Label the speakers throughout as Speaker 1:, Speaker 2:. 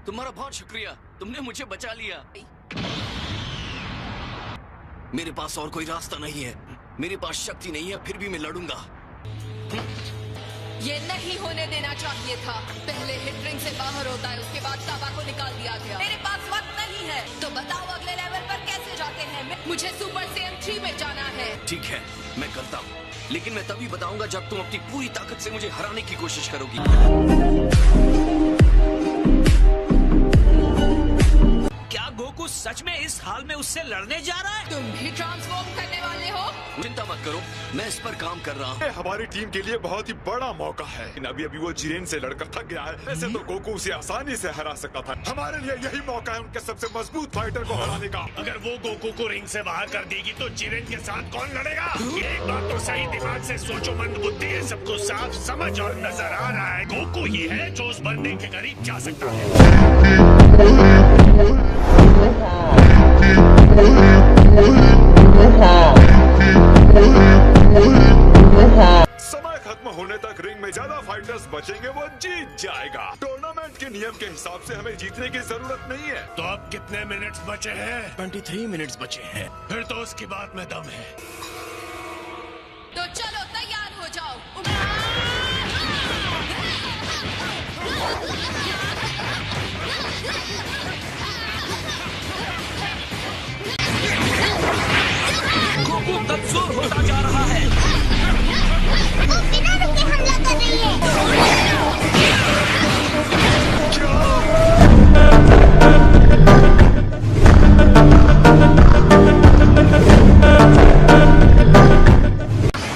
Speaker 1: तुम्हारा बहुत शुक्रिया, तुमने मुझे बचा लिया। मेरे पास और कोई रास्ता नहीं है, मेरे पास शक्ति नहीं है, फिर भी मैं लड़ूंगा।
Speaker 2: ये नहीं होने देना चाहिए था। पहले हिट रिंग से बाहर होता है, उसके बाद ताबा को निकाल दिया गया। मेरे पास वक्त नहीं है, तो बताओ अगले लेवल पर कैसे जाते हैं? मुझे सुपर सैयन 3 में जाना है।
Speaker 1: ठीक है, मैं करता हूँ, लेकिन मैं तभी बताऊंगा जब तुम अपनी पूरी ताकत से मुझे हराने की कोशिश करोगी।
Speaker 3: क्या गोकू सच में इस हाल में उससे लड़ने जा रहा है?
Speaker 2: तुम भी ट्रांसफॉर्म करने वाले हो?
Speaker 1: चिंता मत करो, मैं इस पर काम कर रहा हूँ।
Speaker 4: हमारी टीम के लिए बहुत ही बड़ा मौका है। अभी वो जिरेन से लड़कर थक गया है। वैसे तो गोकू उसे आसानी से हरा सकता था। हमारे लिए यही मौका है उनके सबसे मजबूत फाइटर को हराने का।
Speaker 5: अगर वो गोकू को रिंग से बाहर कर देगी तो जिरेन के साथ कौन लड़ेगा? ये एक बात तो सही दिमाग से सोचो, मंद बुद्धि है, सबको साफ समझ और नजर आ रहा है। गोकू ही है जो उस बंदे के करीब जा सकता है।
Speaker 4: समय खत्म होने तक रिंग में ज्यादा फाइटर्स बचेंगे, वो जीत जाएगा। टूर्नामेंट के नियम के हिसाब से हमें जीतने की जरूरत नहीं है।
Speaker 5: तो अब कितने मिनट्स बचे हैं?
Speaker 3: 23 मिनट्स बचे हैं।
Speaker 5: फिर तो उसकी बात में दम है।
Speaker 2: तो चलो तैयार हो जाओ।
Speaker 3: गोकू कमजोर होता जा रहा है।
Speaker 6: वो बिना रुके हमला कर रही है।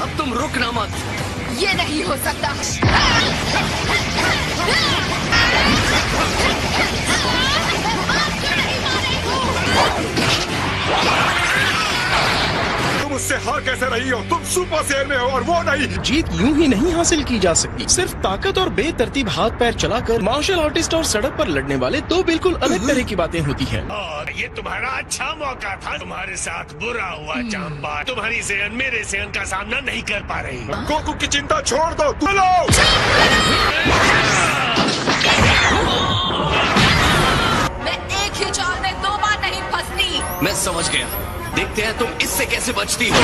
Speaker 1: अब तुम रुकना मत।
Speaker 2: ये नहीं हो सकता।
Speaker 4: तुम उससे हार कैसे रही हो? तुम सुपर सैयन में हो और वो नहीं।
Speaker 7: जीत यूं ही नहीं हासिल की जा सकती। सिर्फ ताकत और बेतरतीब हाथ पैर चलाकर मार्शल आर्टिस्ट और सड़क पर लड़ने वाले दो बिल्कुल अलग तरह की बातें होती हैं।
Speaker 5: और ये तुम्हारा अच्छा मौका था। तुम्हारे साथ बुरा हुआ चांपा। तुम्हारी सैयन मेरे सैयन का सामना नहीं कर पा रही।
Speaker 4: गोकू की चिंता छोड़ दो। चलो।
Speaker 2: मैं एक ही चाल में 2 बार नहीं फंसती।
Speaker 1: मैं समझ गया, देखते हैं तुम इससे कैसे बचती हो।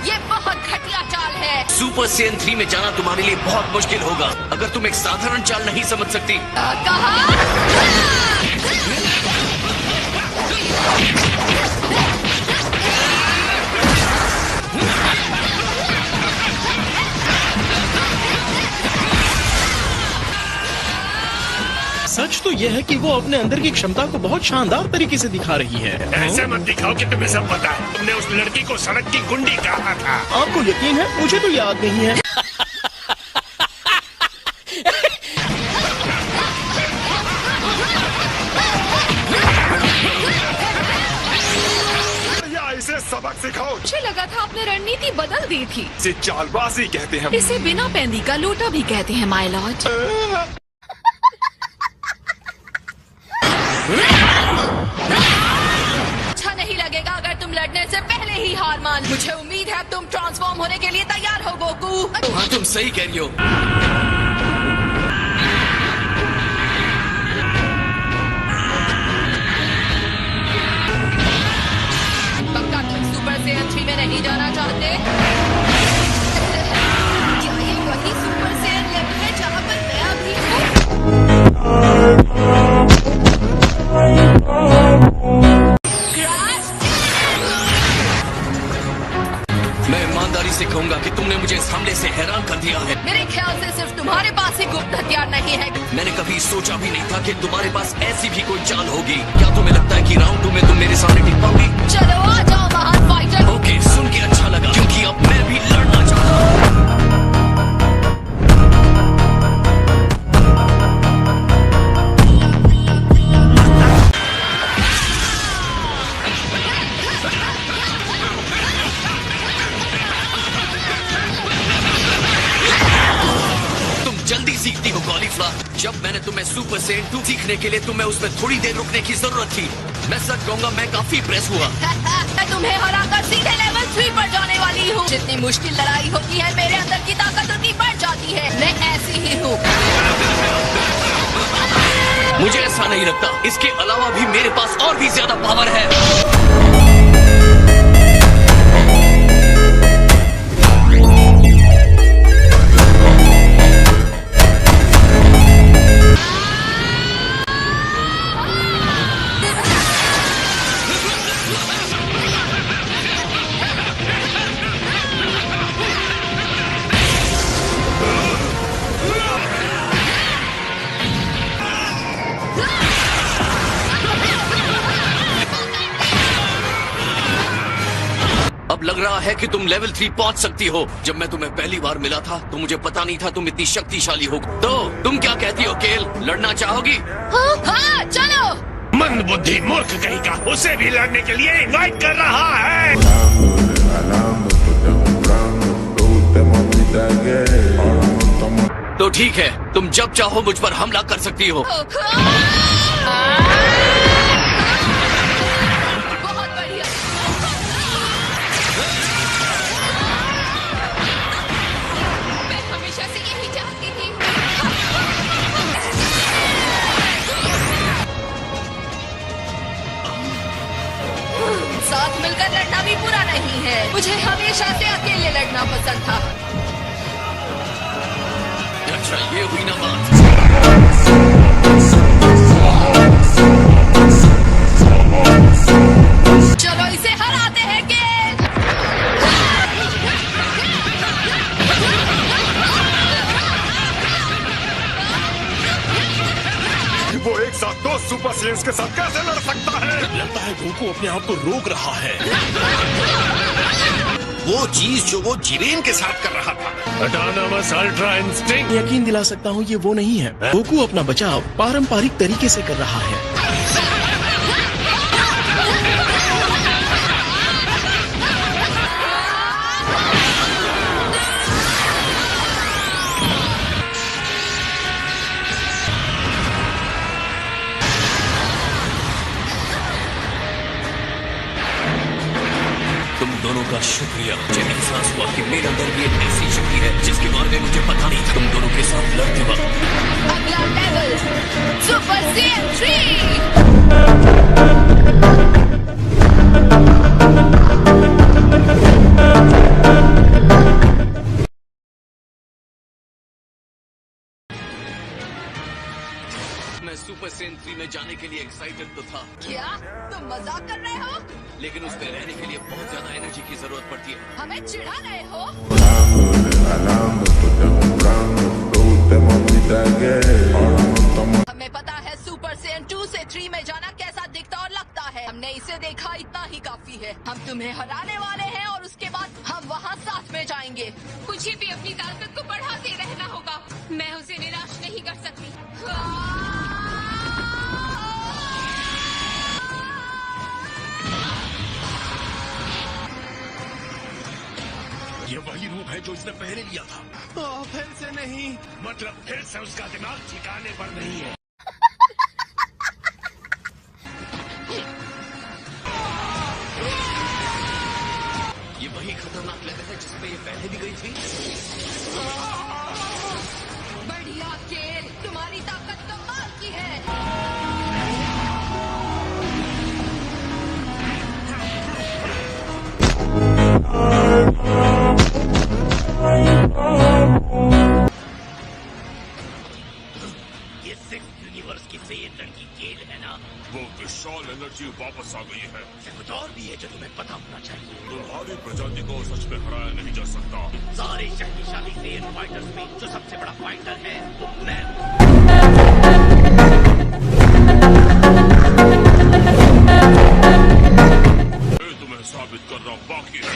Speaker 2: ये बहुत घटिया चाल है।
Speaker 1: सुपर सैयन 3 में जाना तुम्हारे लिए बहुत मुश्किल होगा अगर तुम एक साधारण चाल नहीं समझ सकती।
Speaker 2: कहा?
Speaker 7: सच तो यह है कि वो अपने अंदर की क्षमता को बहुत शानदार तरीके से दिखा रही है।
Speaker 5: ऐसे मत दिखाओ कि तुम्हें सब पता है। तुमने उस लड़की को सड़क की गुंडी कहा था।
Speaker 7: आपको यकीन है? मुझे तो याद नहीं है।
Speaker 4: या इसे सबक सिखाओ।
Speaker 2: मुझे लगा था आपने रणनीति बदल दी थी।
Speaker 4: इसे चालबाजी कहते हैं।
Speaker 2: इसे बिना पैंदी का लोटा भी कहते हैं माय लॉर्ड। अच्छा नहीं लगेगा अगर तुम लड़ने से पहले ही हार मान। मुझे उम्मीद है तुम ट्रांसफॉर्म होने के लिए तैयार हो गोकू।
Speaker 1: हाँ, तुम सही कह रही हो।
Speaker 2: पक्का तुम सुपर सैयन 3 में नहीं जाना चाहते? क्या ये वही सुपर सैयन लेवल है जहाँ पर मैं अभी हूँ?
Speaker 1: मैं ईमानदारी से कहूंगा कि तुमने मुझे इस हमले से हैरान कर दिया है।
Speaker 2: मेरे ख्याल से सिर्फ तुम्हारे पास ही गुप्त हथियार नहीं है।
Speaker 1: मैंने कभी सोचा भी नहीं था कि तुम्हारे पास ऐसी भी कोई चाल होगी। क्या तुम्हें लगता है कि राउंड 2 में तुम मेरे सामने टिक पाओगी?
Speaker 2: चलो आ जाओ महान फाइटर।
Speaker 1: ओके, सुन के अच्छा लगा, क्योंकि अब मैं भी लड़ना चाहता हूँ। कॉलीफ्लावर, जब मैंने तुम्हें सुपर सेन 2 सीखने के लिए तुम्हें उसमें थोड़ी देर रुकने की जरूरत थी। मैं सच कहूंगा मैं काफी इम्प्रेस हुआ।
Speaker 2: मैं तुम्हें हराकर सीधे लेवल 3 पर जाने वाली हूँ। जितनी मुश्किल लड़ाई होती है मेरे अंदर की ताकत उतनी बढ़ जाती है। मैं ऐसी ही हूँ।
Speaker 1: मुझे ऐसा नहीं लगता, इसके अलावा भी मेरे पास और भी ज्यादा पावर है। अब लग रहा है कि तुम लेवल 3 पहुंच सकती हो। जब मैं तुम्हें पहली बार मिला था तो मुझे पता नहीं था तुम इतनी शक्तिशाली हो। तो तुम क्या कहती हो केल, लड़ना चाहोगी?
Speaker 2: हाँ, चलो।
Speaker 5: मंद बुद्धि मूर्ख कहीं का उसे भी लड़ने के लिए इनवाइट कर रहा है।
Speaker 1: तो ठीक है, तुम जब चाहो मुझ पर हमला कर सकती हो।
Speaker 2: बहुत बढ़िया। मैं हमेशा से यही चाहती थी। साथ मिलकर लड़ना भी बुरा नहीं है। मुझे हमेशा से अकेले लड़ना पसंद था।
Speaker 1: अच्छा, ये हुई ना बात।
Speaker 2: चलो इसे हराते हैं गेल।
Speaker 4: वो एक साथ 2 सुपर सेन्स के साथ कैसे लड़ सकता है?
Speaker 7: लगता है गोकू अपने आप को रोक रहा है।
Speaker 5: वो चीज जो वो जिरेन के साथ कर रहा था। Autonomous ultra instinct.
Speaker 7: यकीन दिला सकता हूँ ये वो नहीं है। गोकू अपना बचाव पारंपरिक तरीके से कर रहा है।
Speaker 1: तुम दोनों का शुक्रिया। मुझे एहसास हुआ कि मेरे अंदर भी एक ऐसी शक्ति है जिसके बारे में मुझे पता नहीं था। तुम दोनों के साथ लड़ते वक्त
Speaker 2: अगला लेवल सुपर सेन 3।
Speaker 1: मैं सुपर सेन 3 में जाने के लिए एक्साइटेड तो था,
Speaker 2: क्या तुम मजाक कर रहे हो?
Speaker 1: लेकिन उसमें रहने के लिए बहुत ज्यादा एनर्जी की जरूरत पड़ती है।
Speaker 2: हमें चिढ़ा रहे हो? हमें पता है सुपर सेन 2 से 3 में जाना कैसा दिखता और लगता है। हमने इसे देखा, इतना ही काफी है। हम तुम्हें हराने वाले हैं और उसके बाद हम वहाँ साथ में जाएंगे।
Speaker 8: मुझे भी अपनी ताकत को बढ़ाते रहना होगा। मैं उसे निराश नहीं कर सकती।
Speaker 5: ये वही रूप है जो इसने पहले लिया था।
Speaker 7: फिर से नहीं।
Speaker 5: मतलब फिर से उसका दिमाग ठिकाने पर नहीं है।
Speaker 1: ये वही खतरनाक लेवल है जिसमें ये पहले भी गई थी।
Speaker 2: बढ़िया केल, तुम्हारी ताकत कमाल की है।
Speaker 5: ये सिक्स यूनिवर्स की से लड़की केल है ना?
Speaker 9: वो विशाल एनर्जी वापस आ गई है।
Speaker 5: कुछ और भी है जो तुम्हें पता होना चाहिए।
Speaker 9: तुम्हारी प्रजाति को सच में हराया नहीं जा सकता।
Speaker 5: सारे शक्तिशाली सेन फाइटर्स में जो सबसे बड़ा फाइटर है वो मैं हूँ।
Speaker 9: तुम्हें साबित करना बाकी है।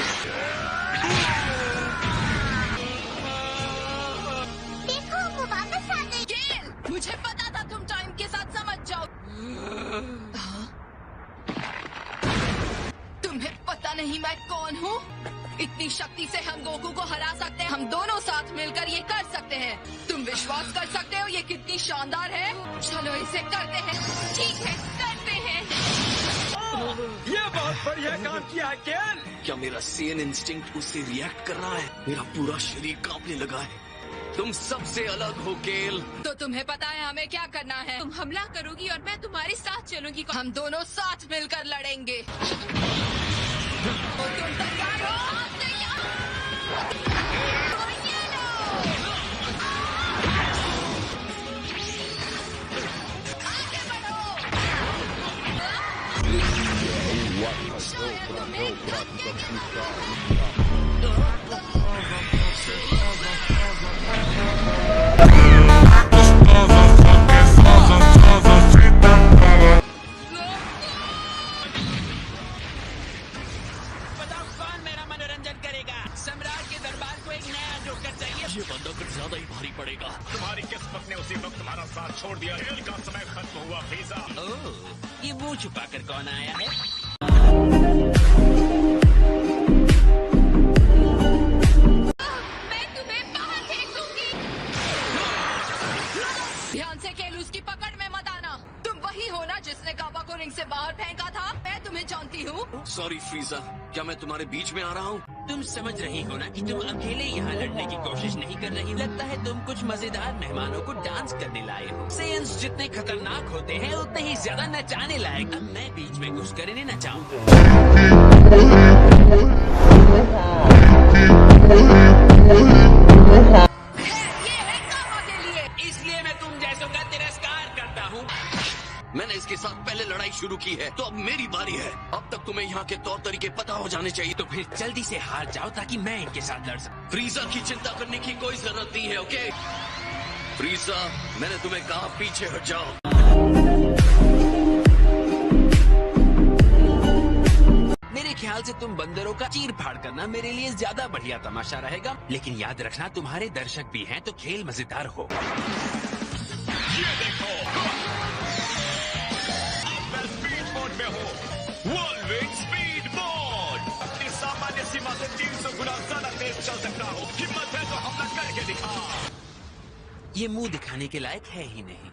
Speaker 6: देखो वो वापस आ गई।
Speaker 2: केल, मुझे पता था तुम टाइम के साथ समझ जाओ। तुम्हें पता नहीं मैं कौन हूँ? इतनी शक्ति से हम गोकू को हरा सकते हैं। हम दोनों साथ मिलकर ये कर सकते हैं। तुम विश्वास कर सकते हो ये कितनी शानदार है?
Speaker 8: चलो इसे करते हैं। ठीक है, करते हैं।
Speaker 3: ये बहुत बढ़िया काम किया केल।
Speaker 1: क्या मेरा सेन इंस्टिंक्ट उससे रिएक्ट कर रहा है? मेरा पूरा शरीर कांपने लगा है। तुम सबसे अलग हो केल।
Speaker 2: तो तुम्हें पता है हमें क्या करना है?
Speaker 8: तुम हमला करोगी और मैं तुम्हारे साथ चलूंगी।
Speaker 2: हम दोनों साथ मिलकर लड़ेंगे। और तुम तैयार हो? और ये लो। आगे बढ़ो। शायद तुम्हें थक के
Speaker 3: बताओ कौन मेरा मनोरंजन करेगा? सम्राट के दरबार को एक नया जोकर चाहिए।
Speaker 1: ये बंदा कुछ ज्यादा ही भारी पड़ेगा।
Speaker 5: तुम्हारी किस्मत ने उसी वक्त तुम्हारा साथ छोड़ दिया। खेल का समय खत्म हुआ फीसा।
Speaker 3: ओह, ये मुंह छुपाकर कौन आया है?
Speaker 8: मैं तुम्हें बाहर फेंक दूंगी।
Speaker 2: ध्यान से खेल, उसकी पकड़ में मत आना। तुम वही हो ना जिसने काबा को रिंग से बाहर फेंका था? मैं तुम्हें जानती हूँ।
Speaker 1: सॉरी फ्रीजा, क्या मैं तुम्हारे बीच में आ रहा हूँ?
Speaker 3: तुम समझ रही हो ना कि तुम अकेले यहाँ लड़ने की कोशिश नहीं कर रही हो। लगता है तुम कुछ मजेदार मेहमानों को डांस करने लाए हो। सेयंस जितने खतरनाक होते हैं उतने ही ज्यादा नचाने लायक। अब मैं बीच में घुसकर इन्हें नचाऊंगा।
Speaker 2: ये है काबा के लिए।
Speaker 3: इसलिए मैं तुम जैसों का तिरस्कार करता हूँ।
Speaker 1: मैंने इसके साथ पहले लड़ाई शुरू की है, तो अब मेरी बारी है। अब तक तुम्हें यहाँ के तौर तरीके पता हो जाने चाहिए।
Speaker 3: तो फिर जल्दी से हार जाओ ताकि मैं इनके साथ लड़ सकूं।
Speaker 1: फ्रीजा की चिंता करने की कोई जरूरत नहीं है, ओके? फ्रीजा, मैंने तुम्हें कहा पीछे हट जाओ।
Speaker 3: मेरे ख्याल से तुम बंदरों का चीर फाड़ करना मेरे लिए ज्यादा बढ़िया तमाशा रहेगा। लेकिन याद रखना तुम्हारे दर्शक भी हैं, तो खेल मजेदार हो।
Speaker 5: ये देखो, अब मैं स्पीड मोड में हूँ। वॉल्विंग स्पीड मोड। अपनी सामान्य सीमा से 300 गुना ज्यादा तेज चल सकता हूँ। हिम्मत है तो हमला करके दिखा।
Speaker 3: ये मुंह दिखाने के लायक है ही नहीं।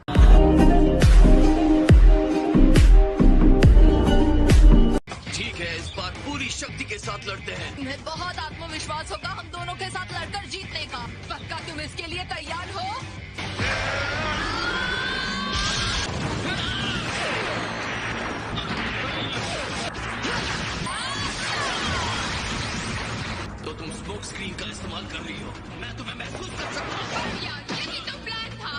Speaker 1: ठीक है, इस बार पूरी शक्ति के साथ लड़ते हैं।
Speaker 2: तुम्हें बहुत आत्मविश्वास होगा हम दोनों के साथ लड़कर जीतने का। पक्का तुम इसके लिए तैयार हो?
Speaker 1: तो तुम स्मोक स्क्रीन का इस्तेमाल कर रही हो। मैं तुम्हें महसूस कर सकता हूँ।
Speaker 8: या यही तो प्लान था।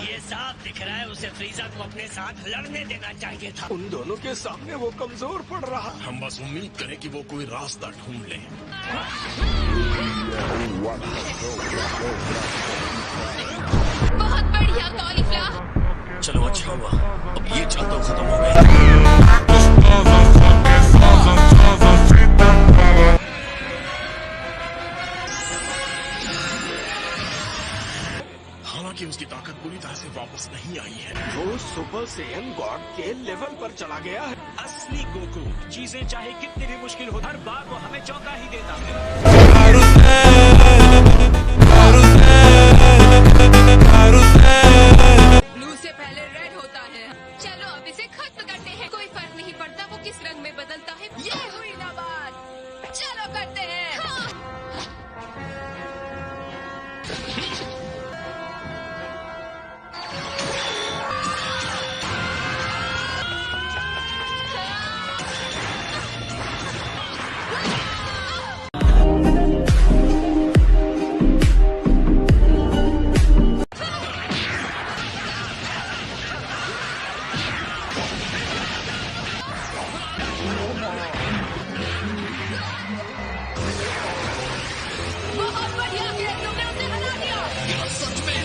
Speaker 5: ये साफ दिख रहा है उसे फ्रीजा को अपने साथ लड़ने देना चाहिए था।
Speaker 7: उन दोनों के सामने वो कमजोर पड़ रहा।
Speaker 9: हम बस उम्मीद करें कि वो कोई रास्ता ढूंढ ले।
Speaker 8: बहुत बढ़िया कॉलीफ्लावर।
Speaker 1: चलो अच्छा हुआ, अब ये चाल तो खत्म हो गई।
Speaker 9: हालांकि उसकी ताकत पूरी तरह से वापस नहीं आई है।
Speaker 7: वो सुपर सेयन गॉड के लेवल पर चला गया है।
Speaker 3: असली गोकू चीजें चाहे कितनी भी मुश्किल हो, हर बार वो हमें चौंका ही देता है।
Speaker 2: ब्लू से पहले रेड होता है।
Speaker 8: चलो अब इसे खत्म करते हैं। कोई फर्क नहीं पड़ता वो किस रंग में बदलता है।
Speaker 2: ये हुई ना बात। चलो करते हैं।
Speaker 8: हाँ।
Speaker 2: बहुत बढ़िया खेल, तुमने उसे हरा दिया।
Speaker 1: सच में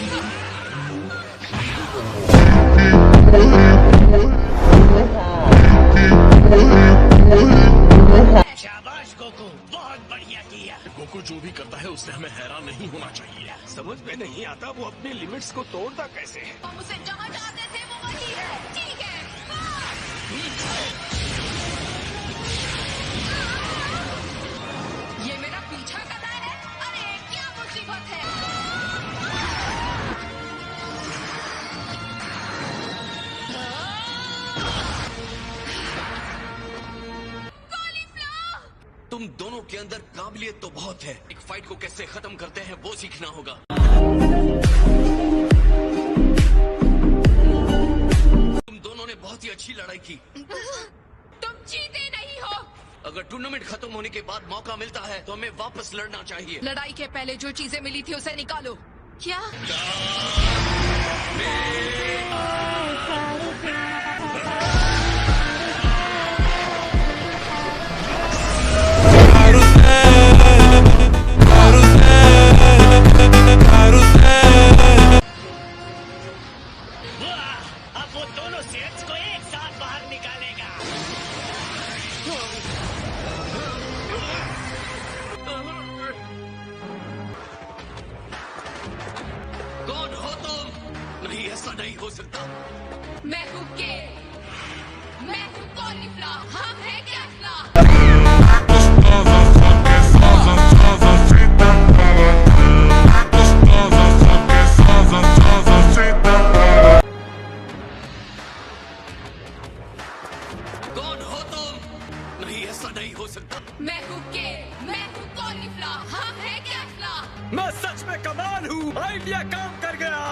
Speaker 5: शाबाश गोकू, बहुत बढ़िया किया।
Speaker 9: गोकू जो भी करता है उससे हमें हैरान नहीं होना चाहिए।
Speaker 7: समझ में नहीं आता वो अपनी लिमिट्स को तोड़ता कैसे है।
Speaker 2: हम उसे जहाँ चाहते थे वो वही है।
Speaker 8: ठीक है।
Speaker 2: ये मेरा पीछा कर
Speaker 1: तुम दोनों के अंदर काबिलियत तो बहुत है, एक फाइट को कैसे खत्म करते हैं वो सीखना होगा। तुम दोनों ने बहुत ही अच्छी लड़ाई की।
Speaker 8: तुम जीते नहीं हो।
Speaker 1: अगर टूर्नामेंट खत्म होने के बाद मौका मिलता है तो हमें वापस लड़ना चाहिए।
Speaker 2: लड़ाई के पहले जो चीजें मिली थी उसे निकालो। क्या?
Speaker 5: अब वो दोनों सेट्स को एक साथ बाहर निकालेगा।
Speaker 1: कौन हो तुम? नहीं, ऐसा नहीं हो सकता।
Speaker 8: मैं हूँ के, मैं हूँ कॉलीफ्ला, हम हैं कैफ्ला।
Speaker 1: कौन हो तुम? नहीं, ऐसा नहीं हो सकता।
Speaker 8: मैं हूँ के, मैं हूँ कॉलीफ्ला, हम हैं कैफ्ला।
Speaker 10: मैं सच में कमाल हूँ, आइडिया काम कर गया।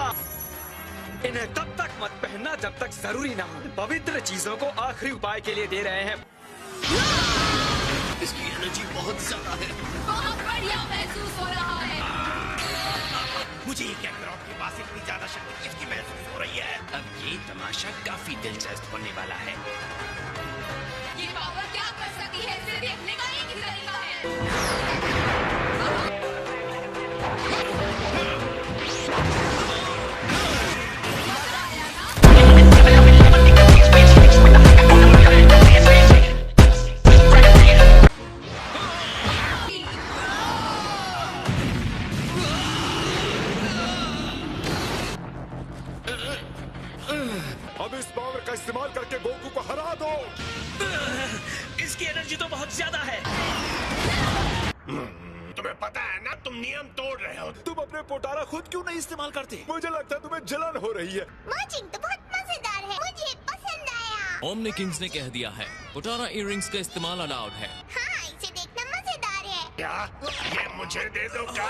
Speaker 10: इन्हें तब तक मत पहनना जब तक जरूरी ना हो। पवित्र चीजों को आखिरी उपाय के लिए दे रहे हैं।
Speaker 1: इसकी एनर्जी बहुत ज्यादा है।
Speaker 8: बहुत बढ़िया महसूस हो रहा है।
Speaker 5: मुझे ये कैमरा के पास इतनी ज्यादा शक्ति किसकी महसूस हो रही है?
Speaker 3: अब ये तमाशा काफी दिलचस्प होने वाला है।
Speaker 8: ये पावर क्या कर सकती है इसे देखने का एक ही तरीका है।
Speaker 4: अब इस पावर का इस्तेमाल करके गोकू को हरा दो।
Speaker 10: इसकी एनर्जी तो बहुत ज्यादा है।
Speaker 5: तुम्हें पता है ना, तुम नियम तोड़ रहे हो।
Speaker 4: तुम अपने पोटारा खुद क्यों नहीं इस्तेमाल करते? मुझे लगता है तुम्हें जलन हो रही है।
Speaker 6: मर्जिंग तो बहुत मजेदार है, मुझे पसंद आया।
Speaker 11: ओमनी किंग्स ने कह दिया है पोटारा इयररिंग्स का इस्तेमाल अलाउड है।
Speaker 6: हाँ, इसे देखना मजेदार है।
Speaker 5: क्या ये मुझे दे दो क्या?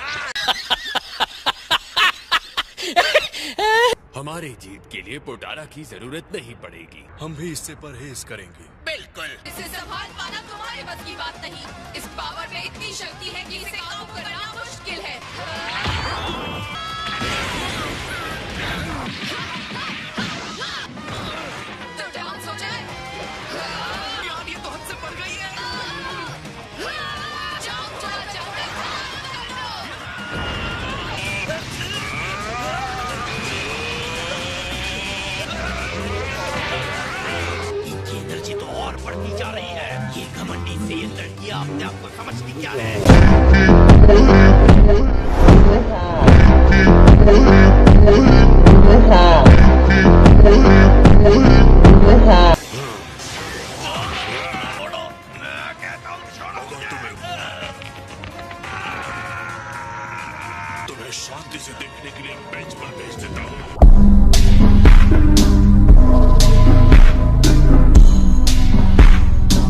Speaker 9: हमारी जीत के लिए पोटारा की जरूरत नहीं पड़ेगी, हम भी इससे परहेज करेंगे।
Speaker 3: बिल्कुल।
Speaker 8: इसे संभाल पाना तुम्हारे बस की बात नहीं। इस पावर में इतनी शक्ति है कि इसे काबू करना मुश्किल है। तो डांस हो जाए।
Speaker 1: यार ये तो हद से बढ़ गई है।
Speaker 8: जाओ चला जाओ, कर दो।
Speaker 5: इनकी एनर्जी तो और बढ़ती जा रही है। ये घमंडी से ये लड़कियां अपने आप को समझती क्या है? छोड़ो, मैं कहता हूँ छोड़ो मुझे।
Speaker 9: तुम्हें शांति से देखने के लिए बेंच पर भेज देता हूँ।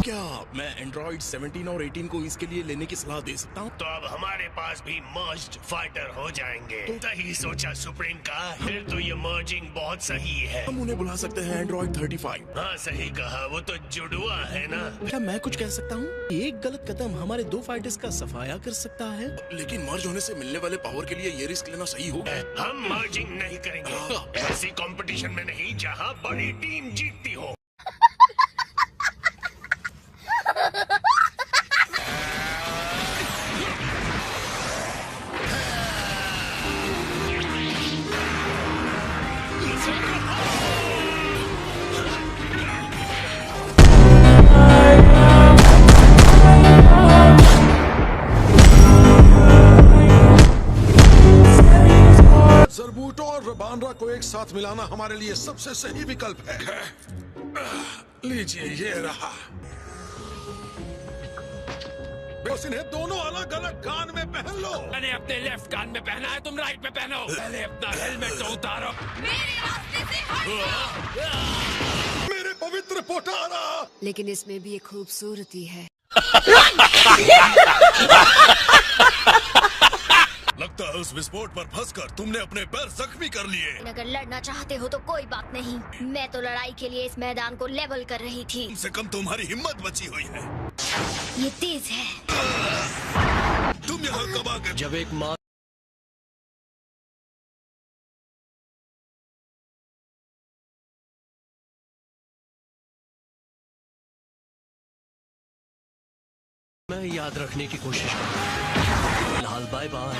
Speaker 9: क्या मैं एंड्रॉइड 17 और 18 को इसके लिए लेने की सलाह दे सकता हूँ?
Speaker 5: तो अब हमारे पास भी मर्ज्ड फाइटर हो जाएंगे। सही सोचा सुप्रीम का। फिर तो ये मर्जिंग बहुत सही है।
Speaker 9: हम उन्हें बुला सकते हैं एंड्रॉइड 35।
Speaker 5: हाँ सही कहा, वो तो जुड़वा है ना।
Speaker 7: क्या मैं कुछ कह सकता हूँ? एक गलत कदम हमारे दो फाइटर्स का सफाया कर सकता है।
Speaker 9: लेकिन मर्ज होने से मिलने वाले पावर के लिए ये रिस्क लेना सही होगा।
Speaker 5: हम मर्जिंग नहीं करेंगे ऐसी कंपटीशन में नहीं जहाँ बड़ी टीम जीतती हो।
Speaker 9: जरबूटो और रबानरा को एक साथ मिलाना हमारे लिए सबसे सही विकल्प है। लीजिए ये रहा। बस इन्हें दोनों अलग अलग कान में पहन लो।
Speaker 3: मैंने अपने लेफ्ट कान में पहना है, तुम राइट में पहनो। पहले अपना हेलमेट तो उतारो।
Speaker 8: मेरे रास्ते से हट जाओ।
Speaker 9: मेरे पवित्र पोटारा।
Speaker 2: लेकिन इसमें भी एक खूबसूरती है।
Speaker 9: लगता है उस विस्फोट पर फंसकर तुमने अपने पैर जख्मी कर लिए।
Speaker 6: अगर लड़ना चाहते हो तो कोई बात नहीं, मैं तो लड़ाई के लिए इस मैदान को लेवल कर रही थी।
Speaker 9: कम से कम तुम्हारी हिम्मत बची हुई है।
Speaker 6: ये तेज है।
Speaker 9: तुम यहाँ कब आ गए?
Speaker 7: जब एक माँ मैं याद रखने की कोशिश करूँ। फिलहाल बाय बाय।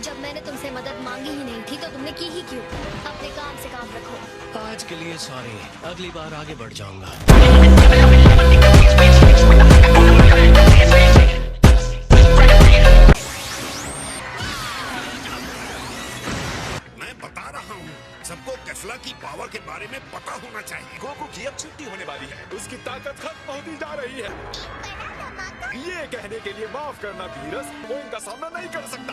Speaker 6: जब मैंने तुमसे मदद मांगी ही नहीं थी तो तुमने की ही क्यों? अपने काम से काम रखो।
Speaker 7: आज के लिए सॉरी, अगली बार आगे बढ़ जाऊंगा।
Speaker 9: मैं बता रहा हूँ, सबको कैफला की पावर के बारे में पता होना चाहिए।
Speaker 4: गोकू की अब छुट्टी होने वाली है, उसकी ताकत खत्म होती जा रही है। ये कहने के लिए माफ करना धीरज, वो इनका सामना नहीं कर सकता।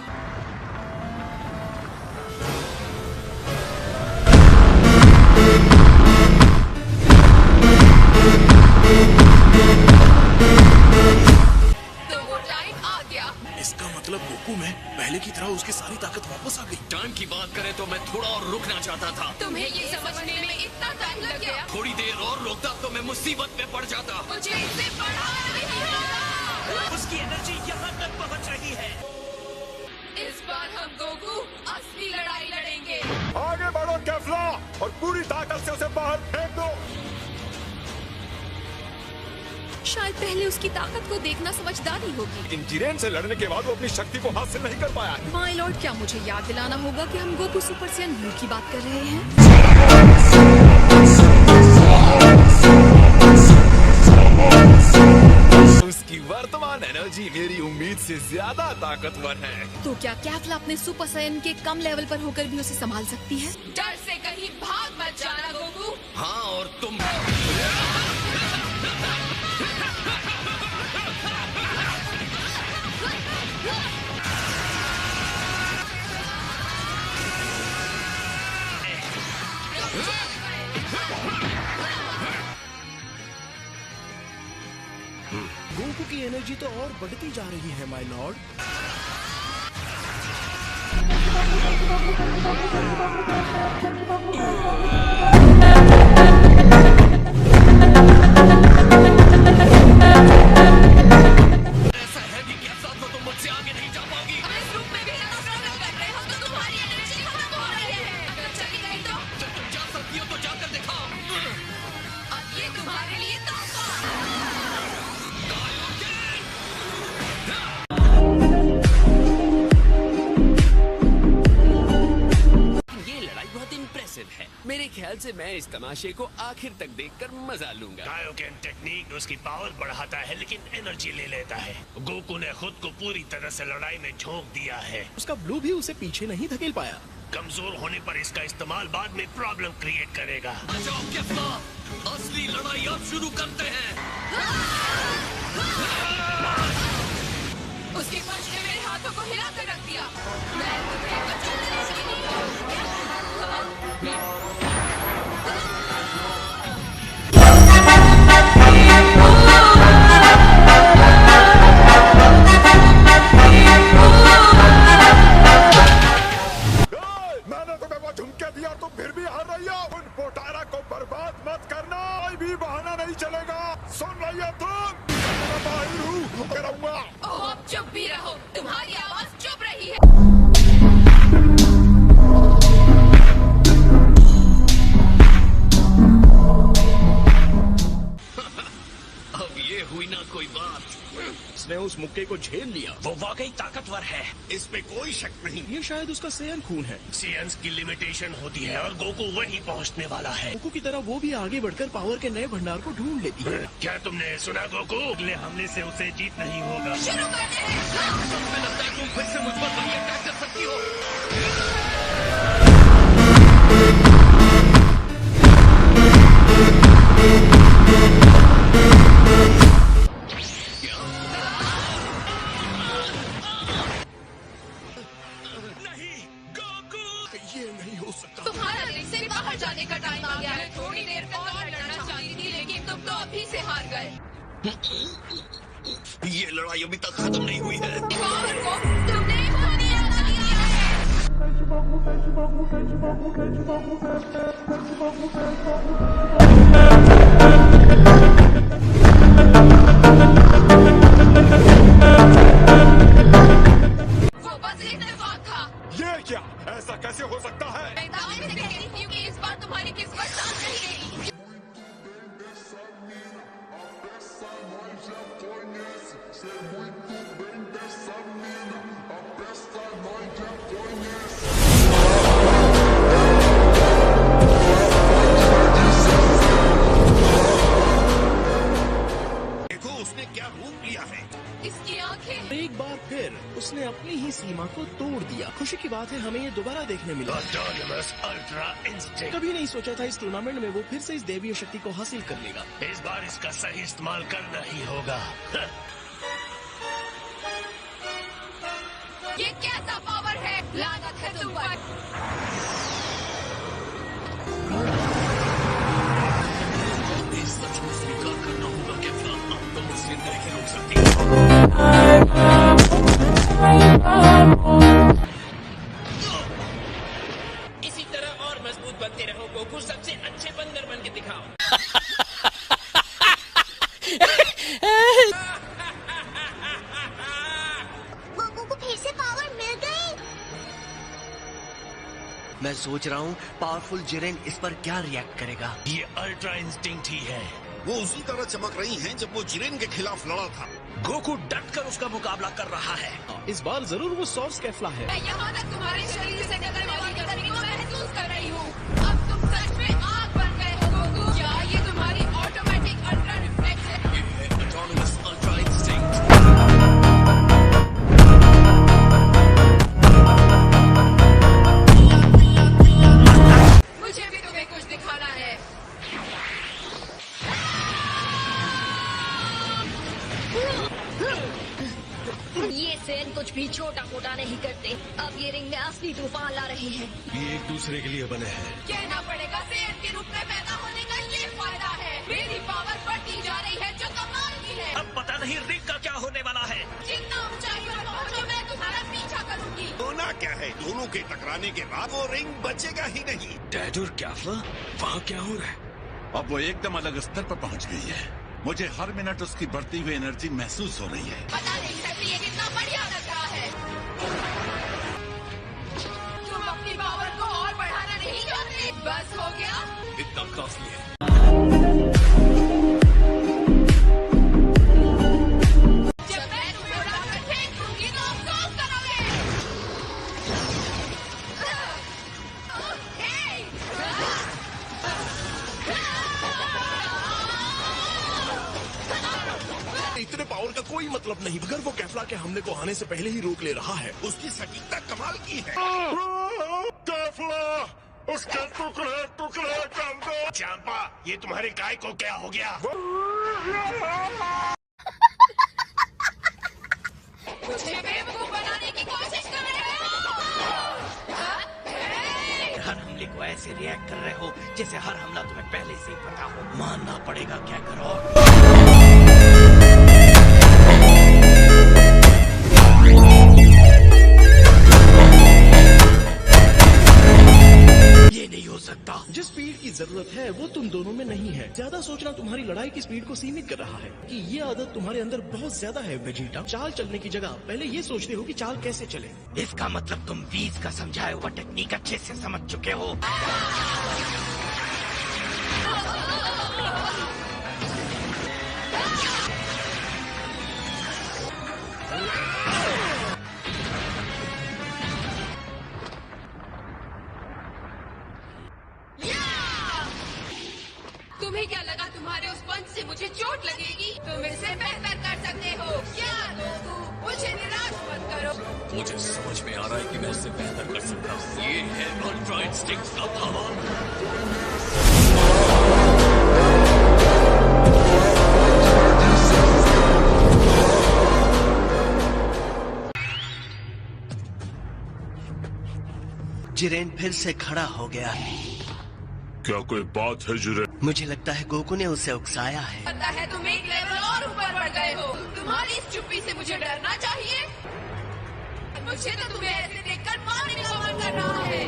Speaker 8: तो वो टाइम आ गया।
Speaker 7: इसका मतलब गोकू में पहले की तरह उसकी सारी ताकत वापस आ गई।
Speaker 1: टाइम की बात करें तो मैं थोड़ा और रुकना चाहता था।
Speaker 8: तुम्हें ये समझने में इतना टाइम लग गया।
Speaker 1: थोड़ी देर और रुकता तो मैं मुसीबत में पड़ जाता।
Speaker 8: मुझे इससे बड़ा नहीं होगा।
Speaker 3: उसकी एनर्जी यहाँ तक पहुँच रही है।
Speaker 8: इस बार हम गोकू असली लड़ाई लड़ेंगे।
Speaker 4: आगे बढ़ो कैफला और पूरी ताकत से उसे बाहर फेंक दो।
Speaker 8: शायद पहले उसकी ताकत को देखना समझदारी होगी।
Speaker 4: इन जिरेन से लड़ने के बाद वो अपनी शक्ति को हासिल नहीं कर पाया है।
Speaker 8: माय लॉर्ड, क्या मुझे याद दिलाना होगा कि हम गोकू सुपर सैयन ब्लू की बात कर रहे हैं?
Speaker 4: उसकी वर्तमान एनर्जी मेरी उम्मीद से ज्यादा ताकतवर है।
Speaker 8: तो क्या कैफला अपने सुपर सैयन के कम लेवल पर होकर भी उसे संभाल सकती है? डर से कहीं भाग मत जाना गोकू।
Speaker 1: हाँ, और तुम
Speaker 7: गोकू की एनर्जी तो और बढ़ती जा रही है माय लॉर्ड।
Speaker 1: ऐसा है कि कैसा तो तुम मुझसे आगे नहीं जा पाओगी।
Speaker 8: इस रूप में भी हम स्ट्रगल कर रहे हो तो तुम्हारी एनर्जी खत्म हो रही है। अगर चली गई तो
Speaker 1: जब तुम जा सकती हो तो जाकर दिखाओ।
Speaker 8: अब ये तुम्हारे लिए तोहफा।
Speaker 3: ये लड़ाई बहुत इम्प्रेसिव है। मेरे ख्याल से मैं इस तमाशे को आखिर तक देखकर मजा लूंगा।
Speaker 5: कायोकेन टेक्निक उसकी पावर बढ़ाता है लेकिन एनर्जी ले लेता है। गोकू ने खुद को पूरी तरह से लड़ाई में झोंक दिया है।
Speaker 7: उसका ब्लू भी उसे पीछे नहीं धकेल पाया।
Speaker 5: कमजोर होने पर इसका इस्तेमाल बाद में प्रॉब्लम क्रिएट करेगा।
Speaker 1: आ जाओ कैफला, असली लड़ाई अब शुरू करते हैं।
Speaker 8: उसके पंच ने मेरे हाथों को हिला कर रख दिया। मैं तुम्हें बचाने वाली नहीं हूँ।
Speaker 4: मैंने तुम्हें वो झुमके दिया, तुम फिर भी हार रही हो। उन पोटारा को बर्बाद मत करना, कोई भी बहाना नहीं चलेगा। सुन रही हो तुम? मैं बाहर हूँ, रहूंगा।
Speaker 8: ओह, अब चुप भी रहो। तुम्हारी आवाज चुप रही है।
Speaker 1: अब ये हुई ना कोई बात।
Speaker 7: उसने उस मुक्के को झेल लिया।
Speaker 5: वो वाकई ताकतवर है, इस पे कोई शक नहीं।
Speaker 7: ये शायद उसका सेयन खून है।
Speaker 5: सियंस की लिमिटेशन होती है और गोकू वहीं पहुंचने वाला है।
Speaker 7: गोकू की तरह वो भी आगे बढ़कर पावर के नए भंडार को ढूंढ लेती है।
Speaker 5: क्या तुमने सुना गोकू? अगले हमले से उसे जीत नहीं होगा।
Speaker 8: शुरू करते हैं।
Speaker 1: मुझे लगता है तुम फिर से मुझ पर बड़ी अटैक कर सकती हो।
Speaker 9: ये नहीं हो सकता।
Speaker 8: तुम्हारा रिंग से बाहर जाने का टाइम आ गया है। थोड़ी देर तक और लड़ना चाहती थी लेकिन तुम तो अभी से हार गए।
Speaker 1: ये लड़ाई अभी तक खत्म नहीं हुई है।
Speaker 2: तुमने होने वो बस इत्तेफाक था।
Speaker 4: ये क्या? ऐसा कैसे हो सकता है?
Speaker 2: मैं दावे से कह रही थी कि इस बार तुम्हारी किस्मत साथ नहीं गई।
Speaker 5: देखो उसने क्या रूप लिया है।
Speaker 2: इसकी आंखें।
Speaker 7: एक बार फिर उसने अपनी ही सीमा को तोड़ दिया। खुशी की बात है हमें ये दोबारा देखने मिला।
Speaker 5: Autonomous ultra instinct.
Speaker 7: कभी नहीं सोचा था इस टूर्नामेंट में वो फिर से इस दैवीय शक्ति को हासिल कर लेगा।
Speaker 5: इस बार इसका सही इस्तेमाल करना ही होगा।
Speaker 2: ये कैसा पावर है? लानत है तुम पर।
Speaker 1: इस सच को स्वीकार करना होगा कैफ्ला। अब तुम मुझसे नहीं रोक सकती।
Speaker 3: इसी तरह और मजबूत बनते रहो गोकू। सबसे अच्छे बंदर बन के दिखाओ।
Speaker 6: गोकू को फिर से पावर मिल गई।
Speaker 12: मैं सोच रहा हूँ पावरफुल जिरेन इस पर क्या रिएक्ट करेगा।
Speaker 5: ये अल्ट्रा इंस्टिंक्ट ही है।
Speaker 9: वो उसी तरह चमक रही हैं जब वो जिरेन के खिलाफ लड़ा था।
Speaker 12: गोकू डट कर उसका मुकाबला कर रहा है।
Speaker 7: इस बार जरूर वो सॉर्स कैफ्ला है।
Speaker 2: मैं यहाँ तक तुम्हारे शरीर से निकलने वाली गर्मी को महसूस कर रही हूँ। अब तुम सच में आग बन गए हो गोकू। क्या ये तुम्हारी ऑटोमेटिक अल्ट्रा रिफ्लेक्स है?
Speaker 1: ये है ऑटोनमस अल्ट्रा इंस्टिंक्ट।
Speaker 2: मुझे भी तुम्हें कुछ दिखाना है।
Speaker 6: ये सेन कुछ भी छोटा मोटा नहीं करते। अब ये रिंग में असली तूफान ला रहे हैं।
Speaker 9: ये एक दूसरे के लिए बने हैं।
Speaker 2: कहना पड़ेगा सेन के रूप में पैदा होने का ये फायदा है। मेरी पावर बढ़ती जा रही है जो कमाल की है।
Speaker 12: अब पता नहीं रिंग का क्या होने वाला है।
Speaker 2: जितना ऊंचाई पर पहुंचो मैं तुम्हारा पीछा करूंगी।
Speaker 9: होना क्या है? दोनों के टकराने के बाद वो रिंग बचेगा ही नहीं।
Speaker 5: डैड और कैफ्ला वहाँ क्या हो रहा है?
Speaker 13: अब वो एकदम अलग स्तर पर पहुंच गई है। मुझे हर मिनट उसकी बढ़ती हुई एनर्जी महसूस हो रही है।
Speaker 2: पता नहीं सकती ये कितना बढ़िया लग रहा है। तुम अपनी पावर को और बढ़ाना नहीं चाहते? बस हो गया।
Speaker 1: इतना काफी है।
Speaker 2: जब मैं तुम्हें उड़ाकर फेंक दूंगी तो अफसोस करोगे।
Speaker 7: इतने पावर का कोई मतलब नहीं। अगर वो कैफ्ला के हमले को आने से पहले ही रोक ले रहा है।
Speaker 9: उसकी सटीकता कमाल की है। कैफ्ला, उसके टुकड़े टुकड़े कर दो।
Speaker 5: चांपा ये तुम्हारे काय को क्या हो गया?
Speaker 2: मुझे बेवकूफ बनाने की कोशिश कर रहे हो।
Speaker 12: हर हमले को ऐसे रिएक्ट कर रहे हो जैसे हर हमला तुम्हें पहले से ही पता हो। मानना पड़ेगा क्या करो। ये नहीं हो सकता।
Speaker 7: जिस स्पीड की जरूरत है वो तुम दोनों में नहीं है। ज्यादा सोचना तुम्हारी लड़ाई की स्पीड को सीमित कर रहा है। कि ये आदत तुम्हारे अंदर बहुत ज्यादा है वेजिटा। चाल चलने की जगह पहले ये सोचते हो कि चाल कैसे चले।
Speaker 12: इसका मतलब तुम बीज का समझाया हुआ टेक्निक अच्छे से समझ चुके हो।
Speaker 2: तुम्हें क्या लगा तुम्हारे उस पंच से मुझे चोट लगेगी? तुम इसे बेहतर कर सकते हो। क्या गोकू, मुझे निराश मत करो।
Speaker 1: मुझे समझ में आ रहा है कि मैं उससे बेहतर कर सकता हूँ। ये है अल्ट्रा इंस्टिंक्ट का पावर।
Speaker 12: जिरेन फिर से खड़ा हो गया।
Speaker 4: क्या कोई बात है जिरेन?
Speaker 12: मुझे लगता है गोकू ने उसे उकसाया है।
Speaker 2: पता है तुम एक लेवल और ऊपर बढ़ गए हो। तुम्हारी इस चुप्पी से मुझे डरना चाहिए। मुझे तो तुम्हें ऐसे देखकर मारने का मन कर रहा है।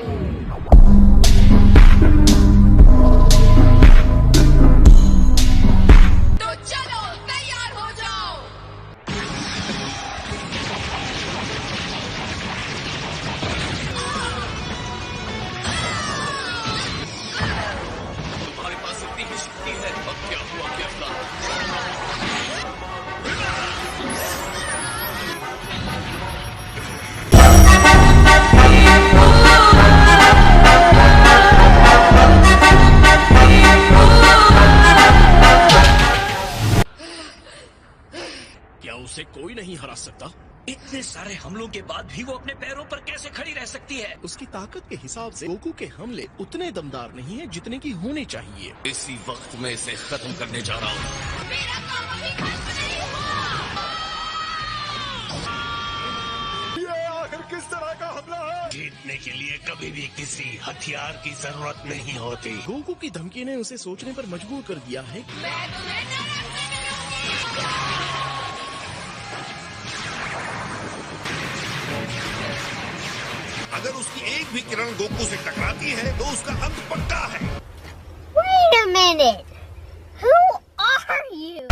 Speaker 2: तो चलो तैयार हो जाओ।
Speaker 1: तुम्हारे पास इतनी ही शक्ति है। अब क्या हुआ क्या था?
Speaker 7: क्या उसे कोई नहीं हरा सकता?
Speaker 12: इतने सारे हमलों के बाद भी वो अपने पैरों पर कैसे खड़ी रह सकती है?
Speaker 7: उसकी ताकत के हिसाब से गोकू के हमले उतने दमदार नहीं है जितने की होने चाहिए।
Speaker 1: इसी वक्त मैं इसे खत्म करने जा रहा हूँ।
Speaker 2: मेरा काम अभी खत्म नहीं हुआ।
Speaker 4: ये आखिर किस तरह का हमला है?
Speaker 5: जीतने के लिए कभी भी किसी हथियार की जरूरत नहीं होती।
Speaker 7: गोकू की धमकी ने उसे सोचने पर मजबूर कर दिया है।
Speaker 2: मैं तुम्हें नरक से मिलूंगी।
Speaker 14: अगर उसकी एक भी किरण गोकू से टकराती है तो उसका अंत पक्का है।
Speaker 6: Wait a minute. Who are you?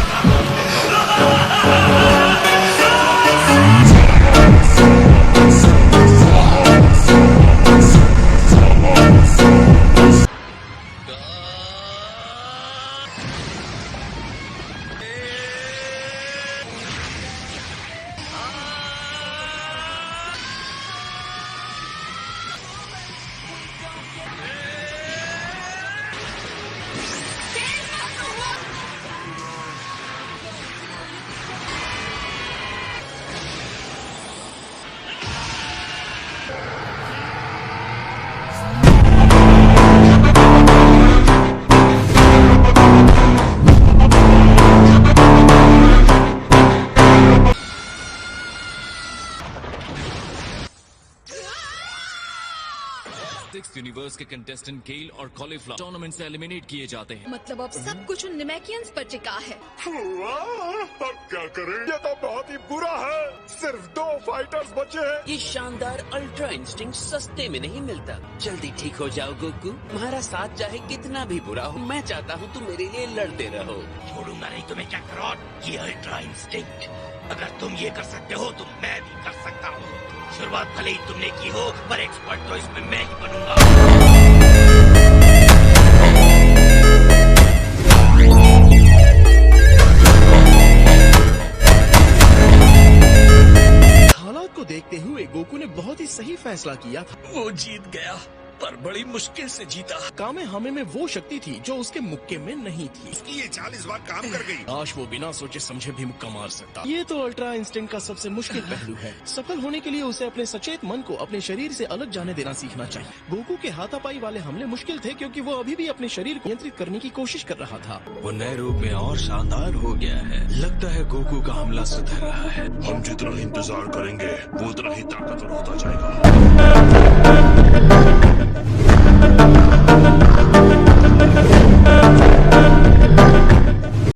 Speaker 11: Six universe के कंटेस्टेंट केल और कॉलीफ्लावर टूर्नामेंट से एलिमिनेट किए जाते हैं।
Speaker 8: मतलब अब सब कुछ उन निमैकियंस पर टिका है।
Speaker 4: अब क्या करें? ये तो बहुत ही बुरा है। सिर्फ 2 फाइटर्स बचे हैं।
Speaker 3: ये शानदार अल्ट्रा इंस्टिंक्ट सस्ते में नहीं मिलता। जल्दी ठीक हो जाओ गोकू। तुम्हारा साथ चाहे कितना भी बुरा हो, मैं चाहता हूँ तुम मेरे लिए लड़ते रहो।
Speaker 12: छोड़ूंगा नहीं तुम्हें कैकरॉट। ये अल्ट्रा इंस्टिंक्ट, अगर तुम ये कर सकते हो तो मैं भी कर सकता हूँ। शुरुआत भले ही तुमने की हो, पर एक्सपर्ट तो इसमें मैं ही बनूंगा।
Speaker 7: हालात को देखते हुए गोकू ने बहुत ही सही फैसला किया था।
Speaker 12: वो जीत गया, पर बड़ी मुश्किल से जीता।
Speaker 7: कामे हमे में वो शक्ति थी जो उसके मुक्के में नहीं थी।
Speaker 14: उसकी ये 40 बार काम कर गई।
Speaker 7: काश वो बिना सोचे समझे भी मुक्का मार सकता। ये तो अल्ट्रा इंस्टिंक्ट का सबसे मुश्किल पहलू है। सफल होने के लिए उसे अपने सचेत मन को अपने शरीर से अलग जाने देना सीखना चाहिए। गोकू के हाथापाई वाले हमले मुश्किल थे क्योंकि वो अभी भी अपने शरीर को नियंत्रित करने की कोशिश कर रहा था।
Speaker 15: वो नए रूप में और शानदार हो गया है। लगता है गोकू का हमला सुधर रहा है।
Speaker 14: हम जितना इंतजार करेंगे वो उतना ही ताकतवर होता जाएगा।